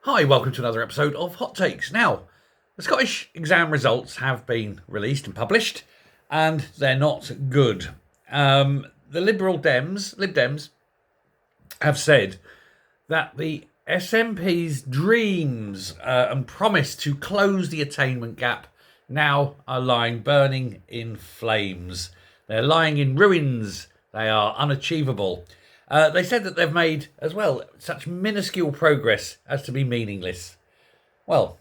Hi, welcome to another episode of Hot Takes. Now, the Scottish exam results have been released and published, and they're not good. The Lib Dems, have said that the SNP's dreams and promise to close the attainment gap now are lying burning in flames. They're lying in ruins. They are unachievable. They said that they've made, as well, such minuscule progress as to be meaningless. Well,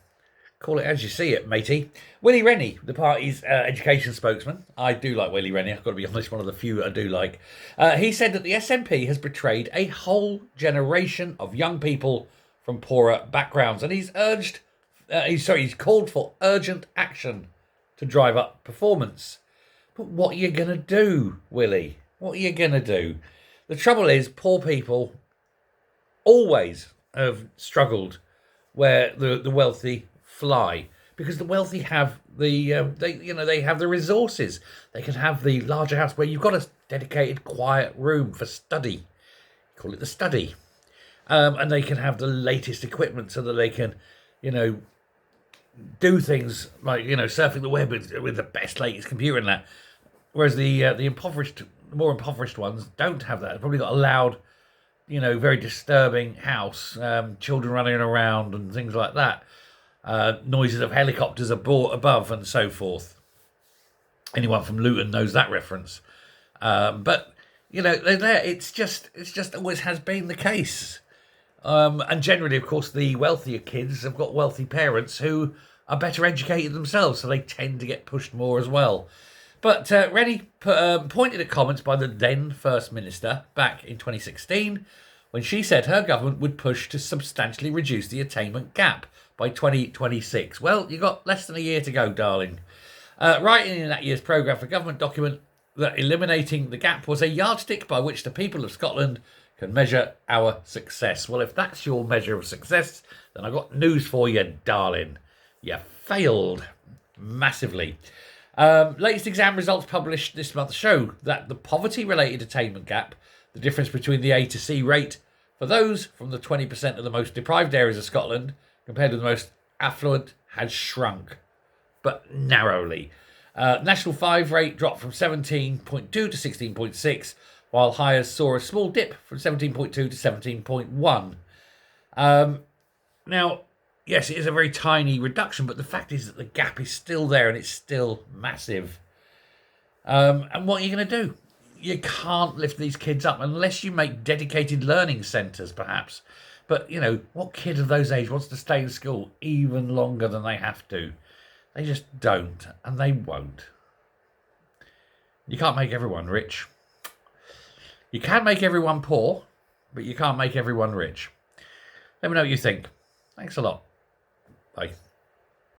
call it as you see it, matey. Willie Rennie, the party's education spokesman. I do like Willie Rennie, I've got to be honest, one of the few I do like. He said that the SNP has betrayed a whole generation of young people from poorer backgrounds. And he's called for urgent action to drive up performance. But what are you going to do, Willie? What are you going to do? The trouble is, poor people always have struggled where the wealthy fly, because the wealthy have they have the resources. They can have the larger house where you've got a dedicated quiet room for study. Call it the study, and they can have the latest equipment so that they can, do things like surfing the web with the best latest computer and that. Whereas the more impoverished ones don't have that. They've probably got a loud, very disturbing house, children running around and things like that, noises of helicopters above and so forth. Anyone from Luton knows that reference. But they're there. It's just always has been the case. And generally, of course, the wealthier kids have got wealthy parents who are better educated themselves, so they tend to get pushed more as well. But Rennie pointed at comments by the then First Minister back in 2016 when she said her government would push to substantially reduce the attainment gap by 2026. Well, you've got less than a year to go, darling. Writing in that year's programme for government document that eliminating the gap was a yardstick by which the people of Scotland can measure our success. Well, if that's your measure of success, then I've got news for you, darling. You failed massively. Latest exam results published this month show that the poverty-related attainment gap, the difference between the A to C rate for those from the 20% of the most deprived areas of Scotland compared to the most affluent, has shrunk, but narrowly. National 5 rate dropped from 17.2 to 16.6, while Highers saw a small dip from 17.2 to 17.1. Now, yes, it is a very tiny reduction, but the fact is that the gap is still there and it's still massive. And what are you going to do? You can't lift these kids up unless you make dedicated learning centres, perhaps. But, what kid of those age wants to stay in school even longer than they have to? They just don't, and they won't. You can't make everyone rich. You can make everyone poor, but you can't make everyone rich. Let me know what you think. Thanks a lot. Bye.